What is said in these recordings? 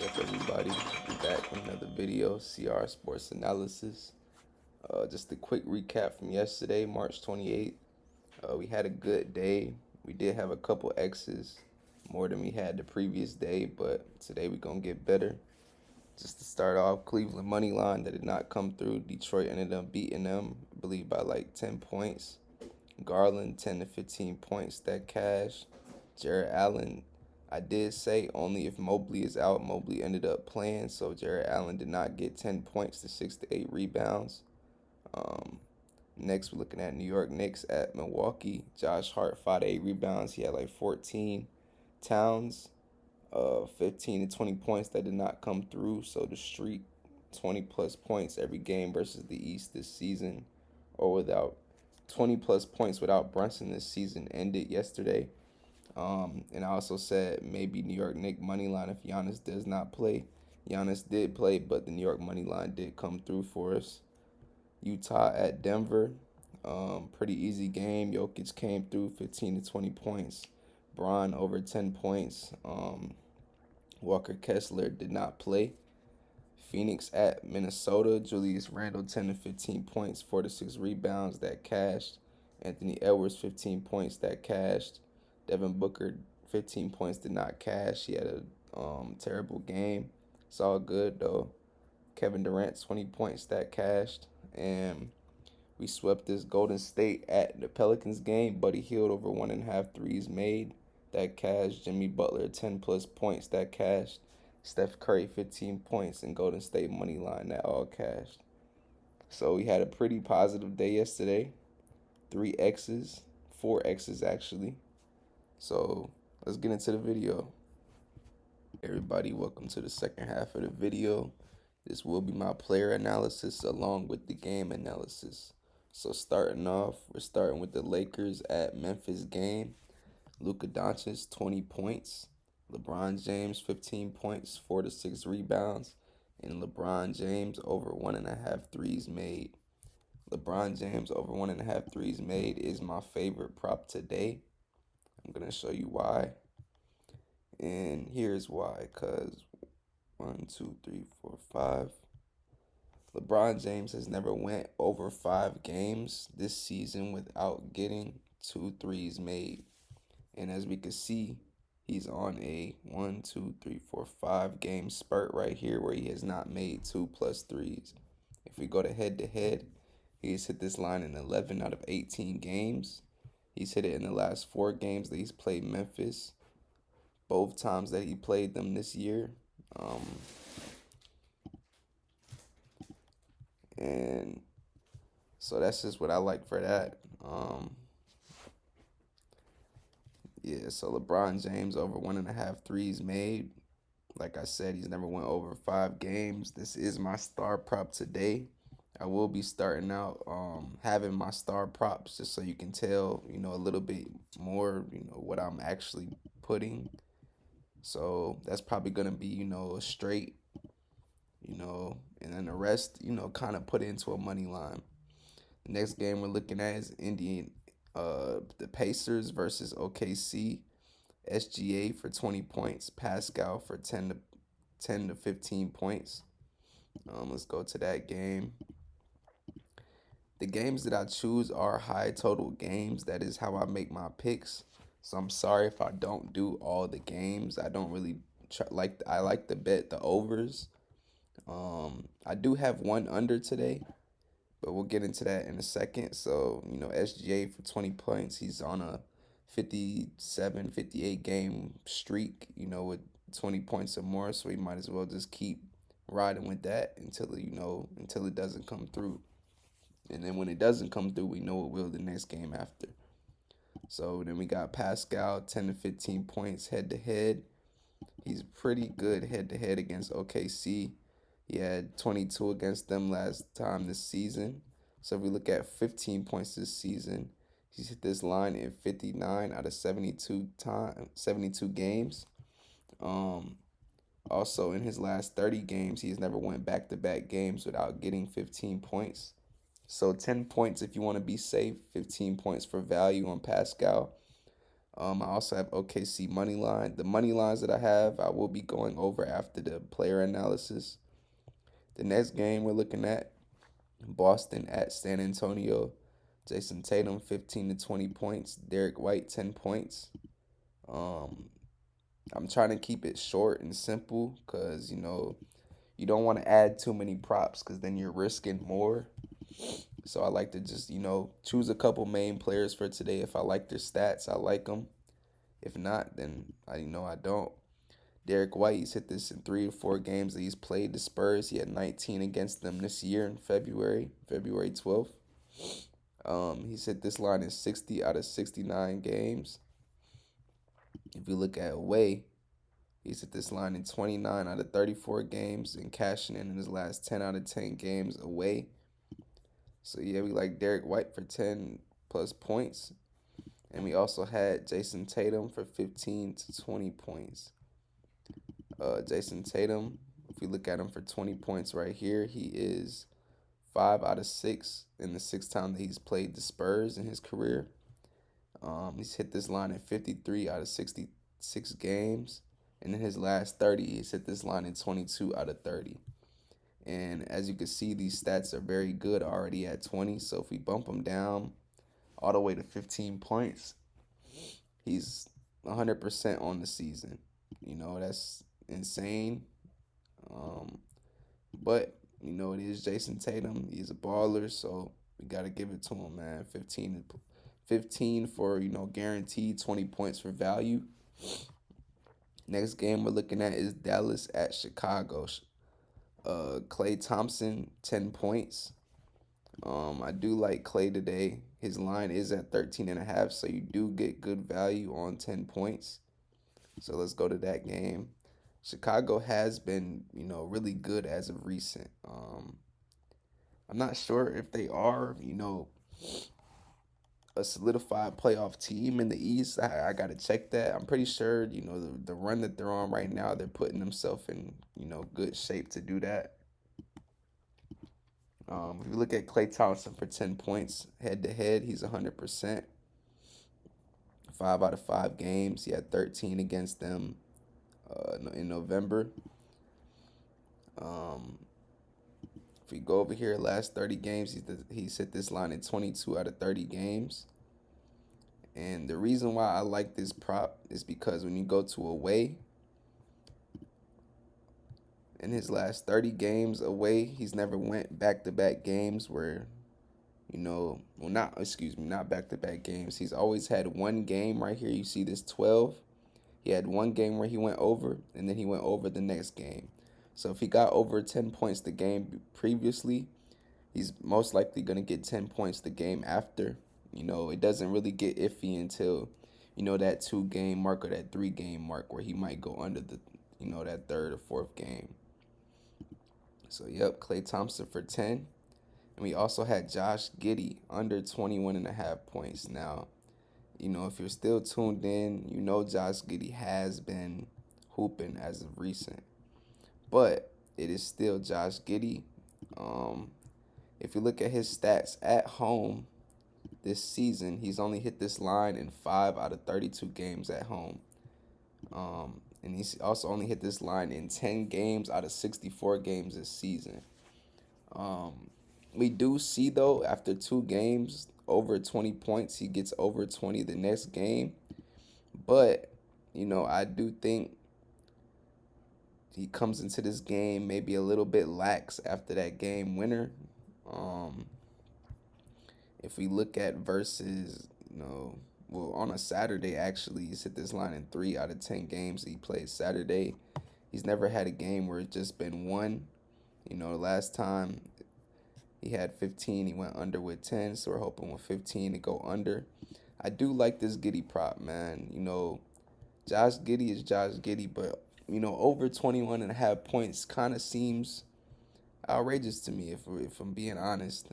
What's up, everybody? We're back with another video, CR Sports Analysis. Just a quick recap from yesterday, March 28th. We had a good day. We did have a couple X's, more than we had the previous day, but today we're going to get better. Just to start off, Cleveland money line that did not come through. Detroit ended up beating them, I believe, by like 10 points. Garland, 10 to 15 points that cash. Jarrett Allen, I did say only if Mobley is out. Mobley ended up playing, so Jarrett Allen did not get 10 points to 6 to 8 rebounds. Next, we're looking at New York Knicks at Milwaukee. Josh Hart, 5 to 8 rebounds. He had like 14. Towns, 15 to 20 points that did not come through. So the streak, 20 plus points every game versus the East this season, or without 20 plus points without Brunson this season ended yesterday. And I also said maybe New York Knicks money line if Giannis does not play. Giannis did play, but the New York money line did come through for us. Utah at Denver, pretty easy game. Jokic came through, 15 to 20 points. Bron over 10 points. Walker Kessler did not play. Phoenix at Minnesota, Julius Randle 10 to 15 points, 4 to 6 rebounds that cashed. Anthony Edwards 15 points that cashed. Devin Booker 15 points did not cash. He had a terrible game. It's all good though. Kevin Durant 20 points that cashed, and we swept this Golden State at the Pelicans game. Buddy Hield over 1.5 threes made that cashed. Jimmy Butler 10 plus points that cashed. Steph Curry 15 points and Golden State money line that all cashed. So we had a pretty positive day yesterday. 3 X's, 4 X's actually. So let's get into the video. Everybody, welcome to the second half of the video. This will be my player analysis along with the game analysis. So starting off, we're starting with the Lakers at Memphis game. Luka Doncic 20 points. LeBron James 15 points, 4 to 6 rebounds, and LeBron James over 1.5 threes made. LeBron James over 1.5 threes made is my favorite prop today. I'm gonna show you why, and here's why. Cause 1, 2, 3, 4, 5. LeBron James has never went over 5 games this season without getting 2 threes made, and as we can see, he's on a 1, 2, 3, 4, 5 game spurt right here where he has not made 2 plus threes. If we go to head, he's hit this line in 11 out of 18 games. He's hit it in the last 4 games that he's played Memphis, both times that he played them this year. And so that's just what I like for that. Yeah, so LeBron James over 1.5 threes made. Like I said, he's never went over 5 games. This is my star prop today. I will be starting out having my star props just so you can tell, a little bit more, what I'm actually putting. So that's probably going to be, a straight, and then the rest, kind of put into a money line. The next game we're looking at is the Pacers versus OKC. SGA for 20 points, Pascal for 10 to 15 points. Let's go to that game. The games that I choose are high total games. That is how I make my picks. So I'm sorry if I don't do all the games. I don't really I like to bet the overs. I do have one under today, but we'll get into that in a second. So, SGA for 20 points. He's on a 57, 58 game streak, with 20 points or more. So we might as well just keep riding with that until it doesn't come through. And then when it doesn't come through, we know it will the next game after. So then we got Pascal, 10 to 15 points head to head. He's pretty good head to head against OKC. He had 22 against them last time this season. So if we look at 15 points this season, he's hit this line in 59 out of 72 games. Also in his last 30 games, he's never went back-to-back games without getting 15 points. So 10 points if you want to be safe, 15 points for value on Pascal. I also have OKC money line. The money lines that I have, I will be going over after the player analysis. The next game we're looking at, Boston at San Antonio. Jayson Tatum 15 to 20 points. Derrick White 10 points. Um, I'm trying to keep it short and simple because you don't want to add too many props because then you're risking more. So I like to just choose a couple main players for today. If I like their stats, I like them. If not, then I don't. Derrick White, he's hit this in 3 or 4 games that he's played the Spurs. He had 19 against them this year in February 12th. He's hit this line in 60 out of 69 games. If you look at away, he's hit this line in 29 out of 34 games and cashing in his last 10 out of 10 games away. So yeah, we like Derrick White for 10 plus points. And we also had Jayson Tatum for 15 to 20 points. Jayson Tatum, if we look at him for 20 points right here, he is 5 out of 6 in the 6 times that he's played the Spurs in his career. He's hit this line in 53 out of 66 games. And in his last 30, he's hit this line in 22 out of 30. And as you can see, these stats are very good already at 20. So if we bump him down all the way to 15 points, he's 100% on the season. That's insane. But it is Jayson Tatum. He's a baller, so we got to give it to him, man. 15 for, guaranteed 20 points for value. Next game we're looking at is Dallas at Chicago. Klay Thomson, 10 points. I do like Klay today. His line is at 13.5, so you do get good value on 10 points. So let's go to that game. Chicago has been, really good as of recent. I'm not sure if they are, a solidified playoff team in the East. I got to check that. I'm pretty sure, the run that they're on right now, they're putting themselves in, good shape to do that. If you look at Klay Thompson for 10 points head to head, he's 100%. 5 out of 5 games. He had 13 against them in November. If we go over here, last 30 games, he's hit this line in 22 out of 30 games. And the reason why I like this prop is because when you go to away, in his last 30 games away, he's never went back-to-back games where, not back-to-back games. He's always had one game right here. You see this 12. He had one game where he went over, and then he went over the next game. So if he got over 10 points the game previously, he's most likely going to get 10 points the game after. It doesn't really get iffy until, that 2-game mark or that 3-game mark where he might go under the, that 3rd or 4th game. So, yep, Klay Thompson for 10. And we also had Josh Giddey under 21.5 points. Now, if you're still tuned in, Josh Giddey has been hooping as of recent. But it is still Josh Giddey. If you look at his stats at home this season, he's only hit this line in 5 out of 32 games at home. And he's also only hit this line in 10 games out of 64 games this season. We do see, though, after 2 games, over 20 points, he gets over 20 the next game. But, I do think he comes into this game maybe a little bit lax after that game winner. If we look at versus, on a Saturday, actually, he's hit this line in 3 out of 10 games he played Saturday. He's never had a game where it's just been one. Last time he had 15, he went under with 10, so we're hoping with 15 to go under. I do like this Giddey prop, man. Josh Giddey is Josh Giddey, but, over 21.5 points kind of seems outrageous to me, if I'm being honest.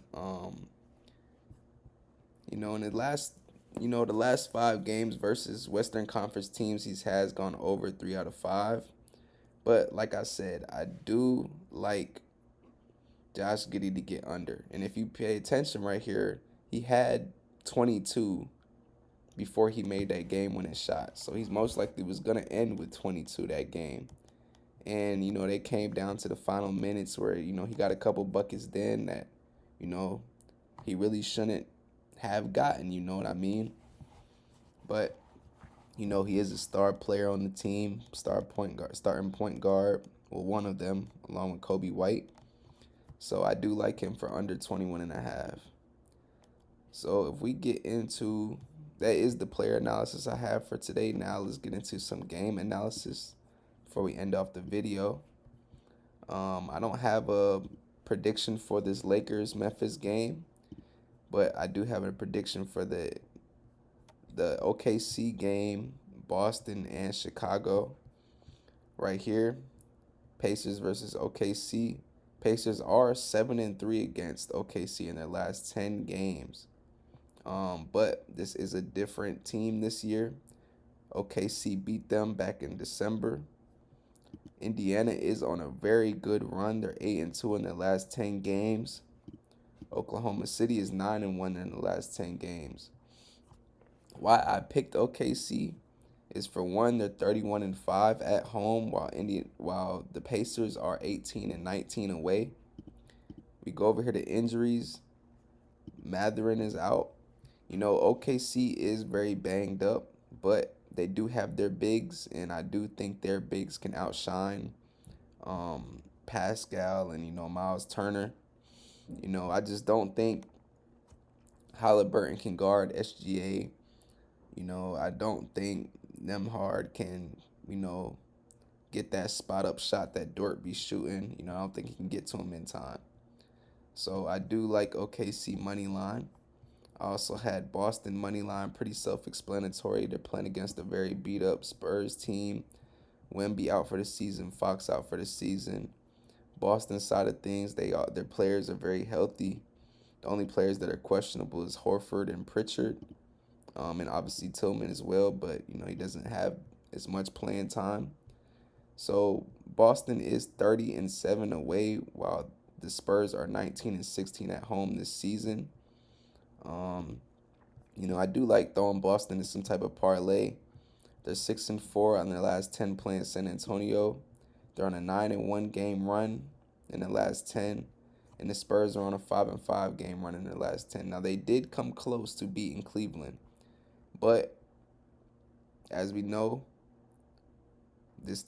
In the last 5 games versus Western Conference teams, he has gone over 3 out of 5. But like I said, I do like Josh Giddey to get under. And if you pay attention right here, he had 22 before he made that game-winning shot. So he's most likely was gonna end with 22 that game. And they came down to the final minutes where he got a couple buckets then that you know he really shouldn't have gotten. You know what I mean? But he is a star player on the team, starting point guard. Well, one of them, along with Kobe White. So I do like him for under 21 and a half. So if we get into that is the player analysis I have for today. Now let's get into some game analysis before we end off the video. I don't have a prediction for this Lakers Memphis game, but I do have a prediction for the OKC game, Boston and Chicago. Right here, Pacers versus OKC. Pacers are 7-3 against OKC in their last 10 games. But this is a different team this year. OKC beat them back in December. Indiana is on a very good run. They're 8-2 in their last 10 games. Oklahoma City is 9-1 in the last 10 games. Why I picked OKC is, for one, they're 31-5 at home, while the Pacers are 18-19 away. We go over here to injuries. Matherin is out. OKC is very banged up, but they do have their bigs, and I do think their bigs can outshine Pascal and Miles Turner. I just don't think Halliburton can guard SGA. I don't think Nemhard can, get that spot up shot that Dort be shooting. I don't think he can get to him in time. So I do like OKC money line. I also had Boston money line, pretty self-explanatory. They're playing against a very beat-up Spurs team. Wemby out for the season, Fox out for the season. Boston side of things, their players are very healthy. The only players that are questionable is Horford and Pritchard, and obviously Tillman as well. But he doesn't have as much playing time. So Boston is 30-7 away, while the Spurs are 19-16 at home this season. I do like throwing Boston in some type of parlay. They're 6-4 on their last 10 playing San Antonio. They're on a 9-1 game run in the last 10, and the Spurs are on a 5-5 game run in the last 10. Now they did come close to beating Cleveland, but as we know, this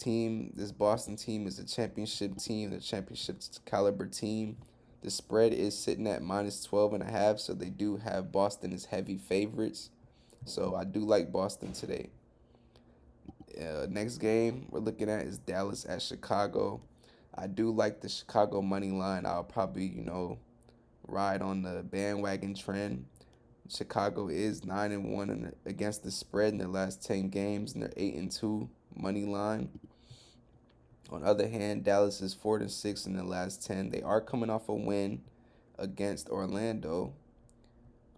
Boston team is a championship team, the championship caliber team. The spread is sitting at -12.5, so they do have Boston as heavy favorites. So I do like Boston today. Next game we're looking at is Dallas at Chicago. I do like the Chicago money line. I'll probably, ride on the bandwagon trend. Chicago is 9-1 against the spread in their last 10 games, and they're 8-2 money line. On the other hand, Dallas is 4-6 in the last 10. They are coming off a win against Orlando,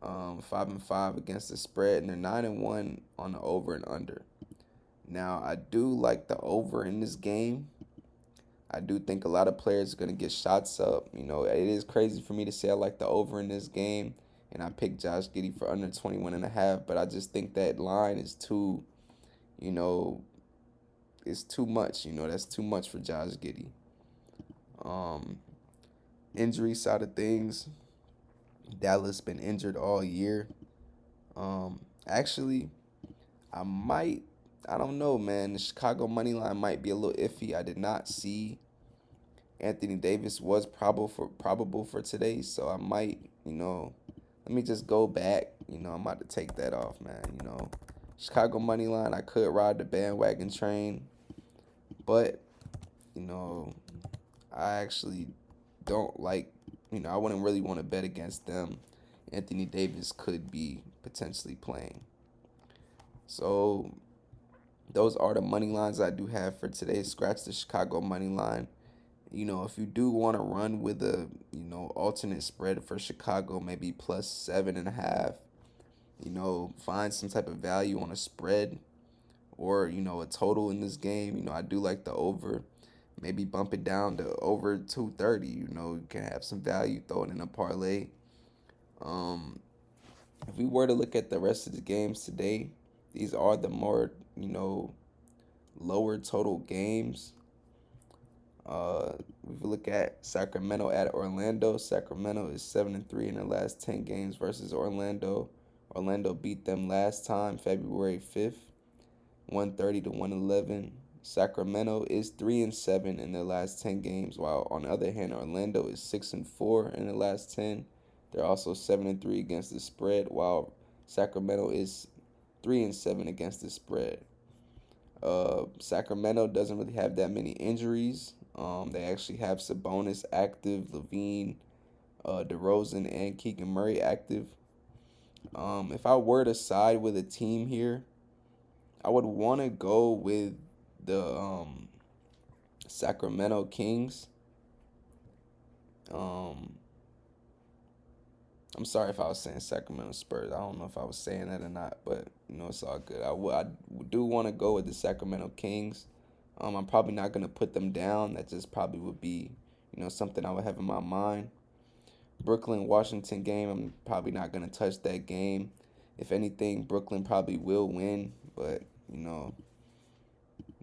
5-5 against the spread, and they're 9-1 on the over and under. Now, I do like the over in this game. I do think a lot of players are going to get shots up. It is crazy for me to say I like the over in this game, and I picked Josh Giddey for under 21.5, but I just think that line is too, it's too much. That's too much for Josh Giddey. Injury side of things, Dallas been injured all year. Actually, I don't know, man. The Chicago money line might be a little iffy. I did not see Anthony Davis was probable for today, so I might, let me just go back. I'm about to take that off, man. Chicago money line, I could ride the bandwagon train, but I actually don't like, I wouldn't really want to bet against them. Anthony Davis could be potentially playing. So those are the money lines I do have for today. Scratch the Chicago money line. If you do want to run with a, alternate spread for Chicago, maybe +7.5, find some type of value on a spread or, a total in this game. I do like the over. Maybe bump it down to over 230. You can have some value, throw it in a parlay. If we were to look at the rest of the games today, these are the more, lower total games. If we look at Sacramento at Orlando, Sacramento is 7-3 in their last 10 games versus Orlando. Orlando beat them last time, February 5th, 130 to 111. Sacramento is 3-7 in their last 10 games, while on the other hand, Orlando is 6-4 in the last 10. They're also 7-3 against the spread, while Sacramento is 3-7 against the spread. Sacramento doesn't really have that many injuries. They actually have Sabonis active, Levine, DeRozan, and Keegan Murray active. If I were to side with a team here, I would want to go with the Sacramento Kings. Um, I'm sorry if I was saying Sacramento Spurs. I don't know if I was saying that or not, but it's all good. I do want to go with the Sacramento Kings. I'm probably not gonna put them down. That just probably would be something I would have in my mind. Brooklyn Washington game. I'm probably not gonna touch that game. If anything, Brooklyn probably will win, but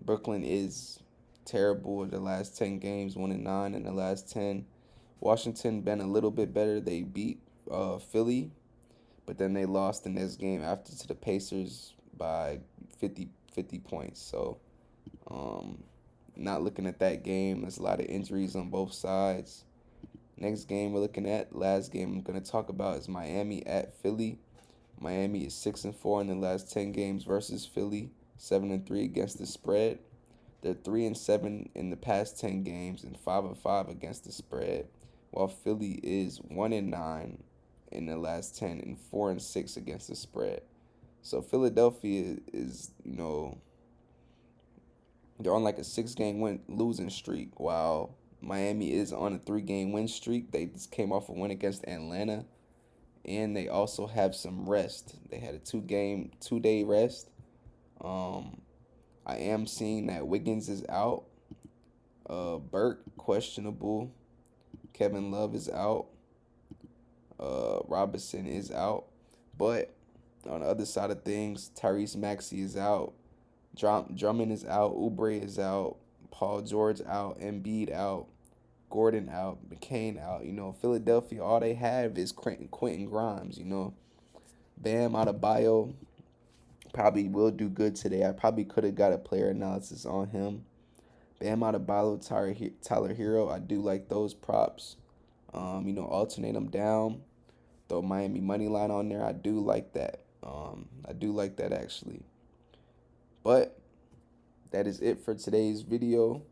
Brooklyn is terrible in the last 10 games, 1-9 in the last 10. Washington been a little bit better. They beat Philly, but then they lost the next game after to the Pacers by 50 points. So, not looking at that game. There's a lot of injuries on both sides. Next game we're looking at, last game I'm going to talk about is Miami at Philly. Miami is 6-4 in the last 10 games versus Philly, 7-3 against the spread. They're 3-7 in the past 10 games and 5-5 against the spread, while Philly is 1-9 in the last 10 and 4-6 against the spread. So Philadelphia is, they're on like a 6-game losing streak, while Miami is on a 3-game win streak. They just came off a win against Atlanta, and they also have some rest. They had a 2-day rest. I am seeing that Wiggins is out. Burke questionable. Kevin Love is out. Robinson is out. But on the other side of things, Tyrese Maxey is out. Drummond is out. Oubre is out. Paul George out. Embiid out. Gordon out. McCain out. Philadelphia, all they have is Quentin Grimes. Bam Adebayo probably will do good today. I probably could have got a player analysis on him. Bam Adebayo, Tyler Hero, I do like those props. Alternate them down. Throw Miami money line on there. I do like that. I do like that actually. But that is it for today's video.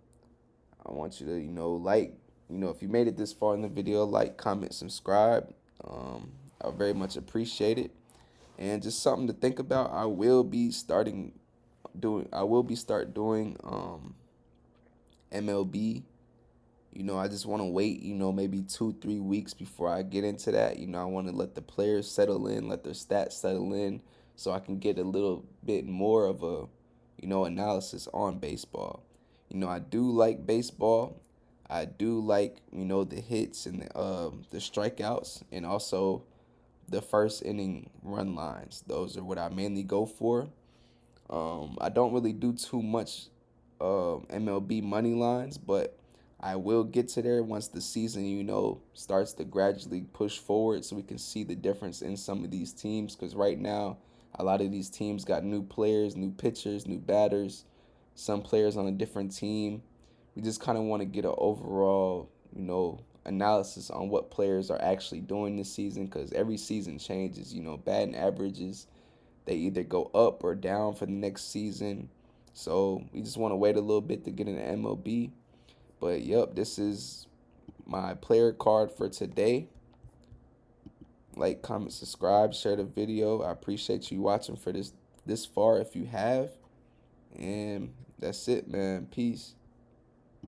I want you to, like, if you made it this far in the video, like, comment, subscribe. I very much appreciate it. And just something to think about. I will be start doing MLB. I just want to wait, maybe 2-3 weeks before I get into that. I want to let the players settle in, let their stats settle in, so I can get a little bit more of a, analysis on baseball. I do like baseball. I do like, the hits and the strikeouts, and also the first inning run lines. Those are what I mainly go for. I don't really do too much MLB money lines, but I will get to there once the season, starts to gradually push forward, so we can see the difference in some of these teams. Because right now, a lot of these teams got new players, new pitchers, new batters, some players on a different team. We just kind of want to get an overall, analysis on what players are actually doing this season, because every season changes. Batting averages, they either go up or down for the next season. So we just want to wait a little bit to get in the MLB. But yep, this is my player card for today. Like, comment, subscribe, share the video. I appreciate you watching for this far if you have. And that's it, man. Peace.